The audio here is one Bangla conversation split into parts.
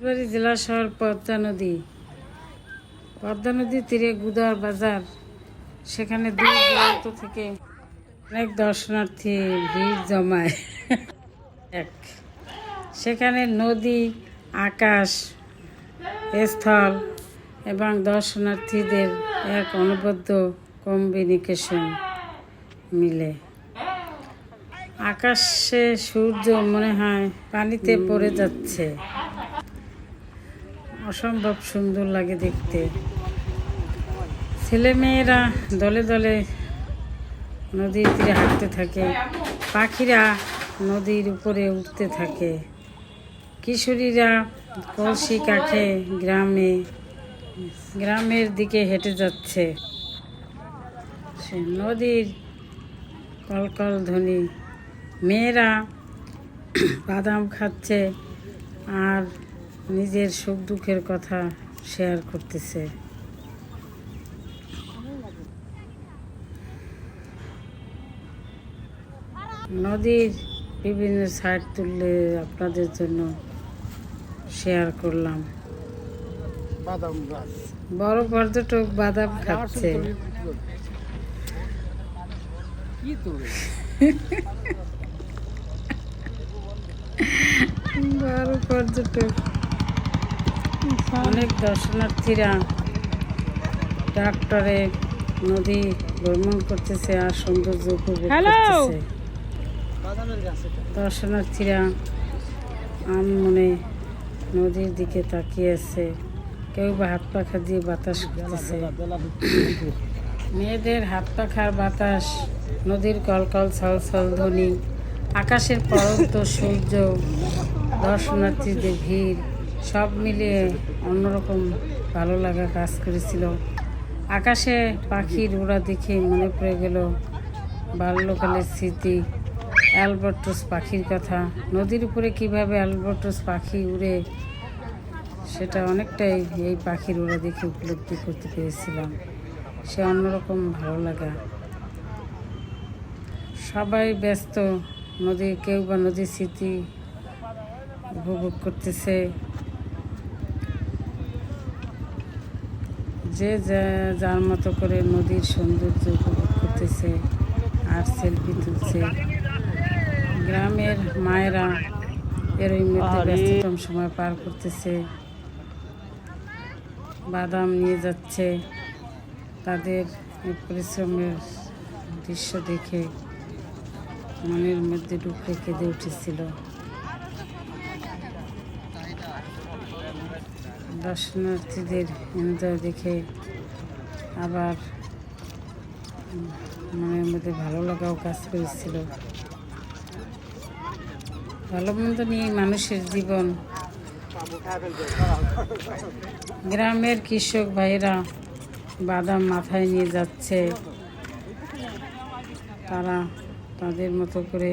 রাজবাড়ী জেলা শহর পদ্মা নদীর তীরে গুদার বাজার। সেখানে দূর দূরান্ত থেকে অনেক দর্শনার্থী ভিড় জমায়। সেখানে নদী, আকাশ, স্থল এবং দর্শনার্থীদের এক অনবদ্য কম্বিনেশন মিলে। আকাশে সূর্য মনে হয় পানিতে পড়ে যাচ্ছে, অসম্ভব সুন্দর লাগে দেখতে। ছেলেমেয়েরা দলে দলে নদীর তীরে হাঁটতে থাকে, পাখিরা নদীর উপরে উঠতে থাকে, কিশোরীরা কলসি কাঁখে গ্রামের দিকে হেঁটে যাচ্ছে। সে নদীর কলকল ধ্বনি, মেয়েরা বাদাম খাচ্ছে আর নিজের সুখ দুঃখের কথা শেয়ার করতেছে। নদীর বিভিন্ন সাইড তুললে আপনাদের জন্য শেয়ার করলাম। বড় পর্যটক বাদাম খাচ্ছে। বড় পর্যটক, অনেক দর্শনার্থীরা ট্রাক্টরে নদী ভ্রমণ করতেছে আর সৌন্দর্য উপভোগ করতেছে। দর্শনার্থীরা আনমনে নদীর দিকে তাকিয়ে আছে, কেউ বা হাত পাখা দিয়ে বাতাস করতেছে। মেয়েদের হাত পাখার বাতাস, নদীর কলকল ছলছল ধ্বনি, আকাশের পরন্ত সূর্য, দর্শনার্থীদের ভিড়, সব মিলিয়ে অন্যরকম ভালো লাগা কাজ করেছিল। আকাশে পাখির উড়া দেখে মনে পড়ে গেল বাল্যকালের স্মৃতি, অ্যালবাট্রস পাখির কথা। নদীর উপরে কিভাবে অ্যালবাট্রস পাখি উড়ে, সেটা অনেকটাই এই পাখির উড়া দেখে উপলব্ধি করতে পেরেছিলাম। সে অন্যরকম ভালো লাগা। সবাই ব্যস্ত, কেউ বা নদীর স্মৃতি উপভোগ করতেছে, যে যার মতো করে নদীর সৌন্দর্য উপভোগ করতেছে আর সেলফি তুলছে। গ্রামের মায়েরা এর মধ্যে ব্যস্ততম সময় পার করতেছে, বাদাম নিয়ে যাচ্ছে। তাদের পরিশ্রমের দৃশ্য দেখে মনের মধ্যে ডুবকে কেঁদে উঠেছিল। দর্শনার্থীদের এনজয় দেখে আবার মনের মধ্যে ভালো লাগাও কাজ করেছিল। ভালো মন্দ নিয়ে মানুষের জীবন। গ্রামের কৃষক ভাইরা বাদাম মাথায় নিয়ে যাচ্ছে, তারা তাদের মতো করে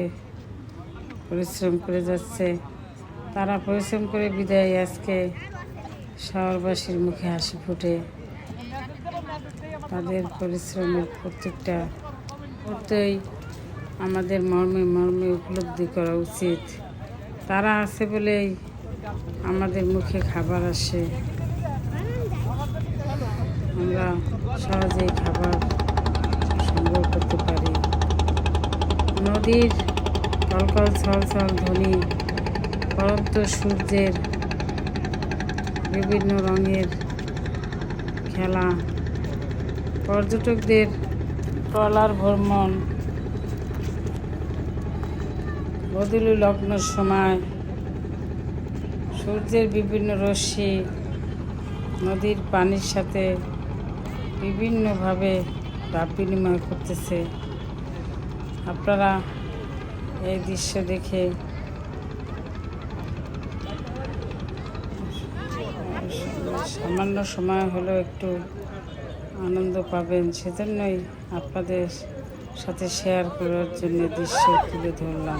পরিশ্রম করে যাচ্ছে। তারা পরিশ্রম করে বিদায়, আজকে শহরবাসীর মুখে হাসি ফুটে। তাদের পরিশ্রমের প্রত্যেকটা মুহূর্তেই আমাদের মর্মে মর্মে উপলব্ধি করা উচিত। তারা আছে বলেই আমাদের মুখে খাবার আসে, আমরা সহজেই খাবার সংগ্রহ করতে পারি। নদীর কলকল ছলছল ধ্বনি, পরন্ত সূর্যের বিভিন্ন রঙের খেলা, পর্যটকদের ট্রলার ভ্রমণ, বদলি লগ্নের সময় সূর্যের বিভিন্ন রশ্মি নদীর পানির সাথে বিভিন্নভাবে ভাব বিনিময় করতেছে। আপনারা এই দৃশ্য দেখে সামান্য সময় হলেও একটু আনন্দ পাবেন, সেজন্যই আপনাদের সাথে শেয়ার করার জন্য দৃশ্য তুলে ধরলাম।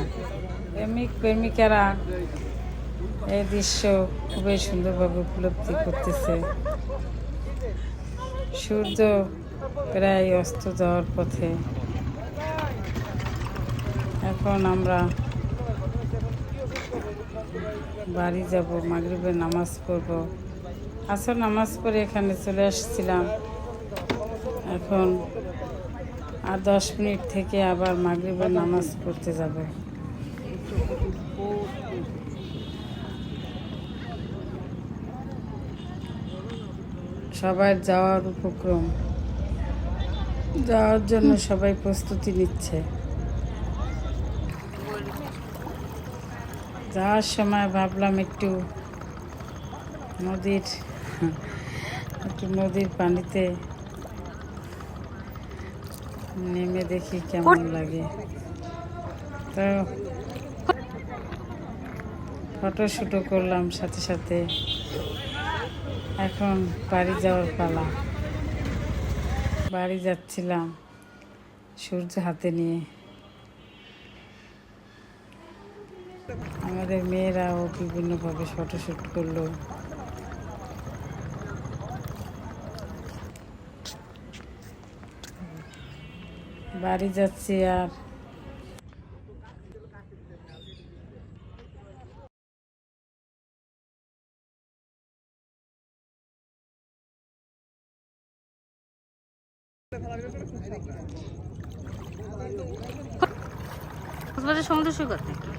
প্রেমিকারা এই দৃশ্য খুবই সুন্দরভাবে উপলব্ধি করতেছে। সূর্য প্রায় অস্ত যাওয়ার পথে। এখন আমরা বাড়ি যাব, মাগরিবের নামাজ পড়ব। আসর নামাজ পড়ে এখানে চলে আসছিলাম। এখন আর 10 মিনিট থেকে আবার মাগরিবের নামাজ পড়তে যাব। সবাই যাওয়ার উপক্রম, যাওয়ার জন্য সবাই প্রস্তুতি নিচ্ছে। যাওয়ার সময় ভাবলাম একটু নদীর পানিতে নেমে দেখি কেমন লাগে। তো ফটোশুটও করলাম সাথে সাথে। এখন বাড়ি যাওয়ার পালা। বাড়ি যাচ্ছিলাম সূর্য হাতে নিয়ে। আমাদের মেয়েরাও বিভিন্নভাবে ফটোশ্যুট করলো। বাড়ি যাচ্ছি আর কক্সবাজার সমুদ্র সৈকত নাকি?